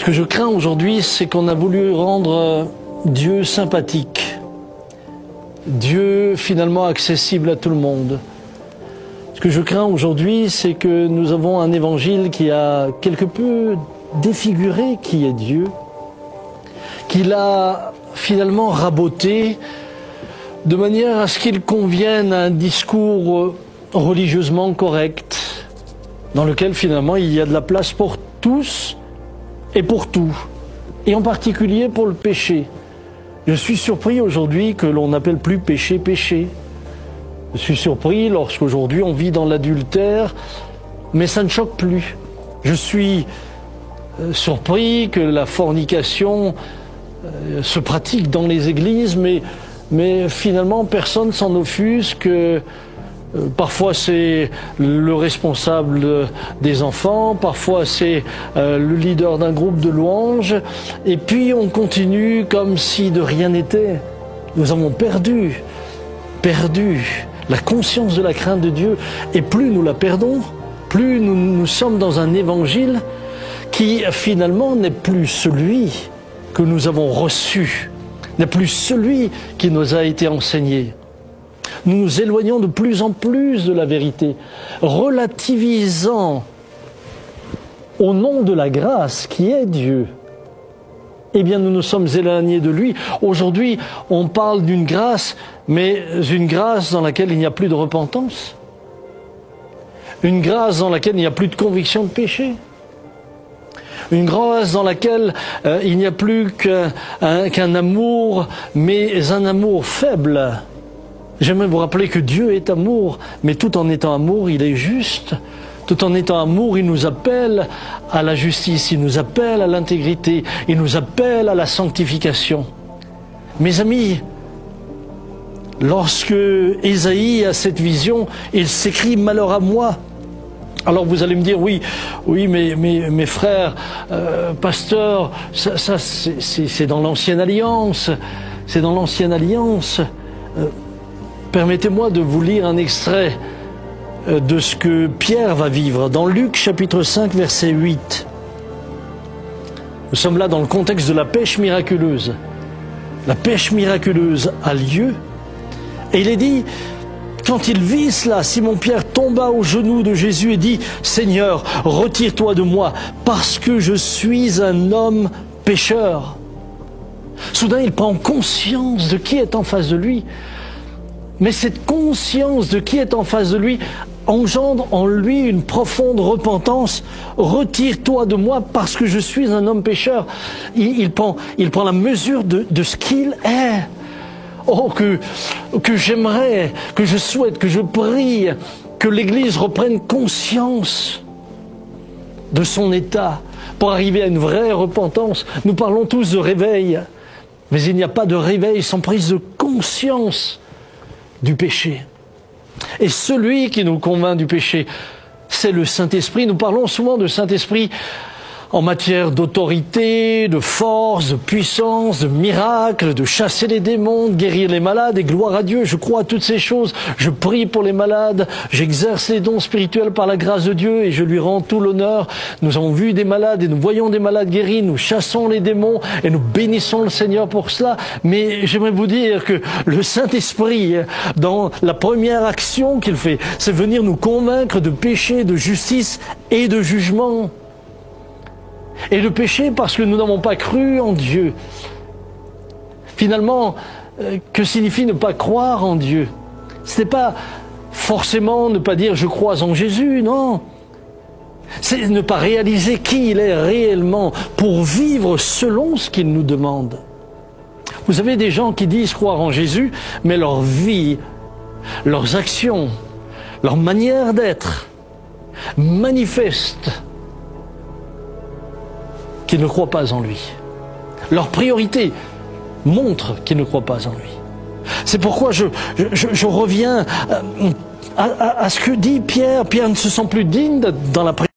Ce que je crains aujourd'hui, c'est qu'on a voulu rendre Dieu sympathique, Dieu finalement accessible à tout le monde. Ce que je crains aujourd'hui, c'est que nous avons un évangile qui a quelque peu défiguré qui est Dieu, qu'il a finalement raboté de manière à ce qu'il convienne à un discours religieusement correct, dans lequel finalement il y a de la place pour tous et pour tout, et en particulier pour le péché. Je suis surpris aujourd'hui que l'on n'appelle plus péché, péché. Je suis surpris lorsqu'aujourd'hui on vit dans l'adultère, mais ça ne choque plus. Je suis surpris que la fornication se pratique dans les églises, mais finalement personne s'en offusque. Parfois c'est le responsable des enfants, parfois c'est le leader d'un groupe de louanges, et puis on continue comme si de rien n'était. Nous avons perdu la conscience de la crainte de Dieu, et plus nous la perdons, plus nous sommes dans un évangile qui finalement n'est plus celui que nous avons reçu, n'est plus celui qui nous a été enseigné. Nous nous éloignons de plus en plus de la vérité, relativisant au nom de la grâce qui est Dieu. Eh bien, nous nous sommes éloignés de lui. Aujourd'hui, on parle d'une grâce, mais une grâce dans laquelle il n'y a plus de repentance. Une grâce dans laquelle il n'y a plus de conviction de péché. Une grâce dans laquelle il n'y a plus qu'un amour, mais un amour faible. J'aimerais vous rappeler que Dieu est amour, mais tout en étant amour, il est juste. Tout en étant amour, il nous appelle à la justice, il nous appelle à l'intégrité, il nous appelle à la sanctification. Mes amis, lorsque Ésaïe a cette vision, il s'écrit « Malheur à moi ». Alors vous allez me dire, oui, mais mes frères, pasteurs, ça c'est dans l'Ancienne Alliance, c'est dans l'Ancienne Alliance. Permettez-moi de vous lire un extrait de ce que Pierre va vivre dans Luc chapitre 5 verset 8. Nous sommes là dans le contexte de la pêche miraculeuse. La pêche miraculeuse a lieu et il est dit, quand il vit cela, Simon-Pierre tomba aux genoux de Jésus et dit « Seigneur, retire-toi de moi, parce que je suis un homme pécheur. » Soudain, il prend conscience de qui est en face de lui. Mais cette conscience de qui est en face de lui engendre en lui une profonde repentance. « Retire-toi de moi parce que je suis un homme pécheur. » Il prend la mesure de ce qu'il est. Oh, que j'aimerais, que je souhaite, que je prie, que l'Église reprenne conscience de son état pour arriver à une vraie repentance. Nous parlons tous de réveil, mais il n'y a pas de réveil sans prise de conscience du péché. Et celui qui nous convainc du péché, c'est le Saint-Esprit. Nous parlons souvent de Saint-Esprit en matière d'autorité, de force, de puissance, de miracle, de chasser les démons, de guérir les malades, et gloire à Dieu, je crois à toutes ces choses. Je prie pour les malades, j'exerce les dons spirituels par la grâce de Dieu et je lui rends tout l'honneur. Nous avons vu des malades et nous voyons des malades guéris, nous chassons les démons et nous bénissons le Seigneur pour cela. Mais j'aimerais vous dire que le Saint-Esprit, dans la première action qu'il fait, c'est venir nous convaincre de péché, de justice et de jugement. Et le péché parce que nous n'avons pas cru en Dieu. Finalement, que signifie ne pas croire en Dieu? Ce n'est pas forcément ne pas dire je crois en Jésus, non. C'est ne pas réaliser qui il est réellement pour vivre selon ce qu'il nous demande. Vous avez des gens qui disent croire en Jésus, mais leur vie, leurs actions, leur manière d'être manifestent qu'ils ne croient pas en lui. Leur priorité montre qu'ils ne croient pas en lui. C'est pourquoi je reviens à ce que dit Pierre. Pierre ne se sent plus digne dans la prière.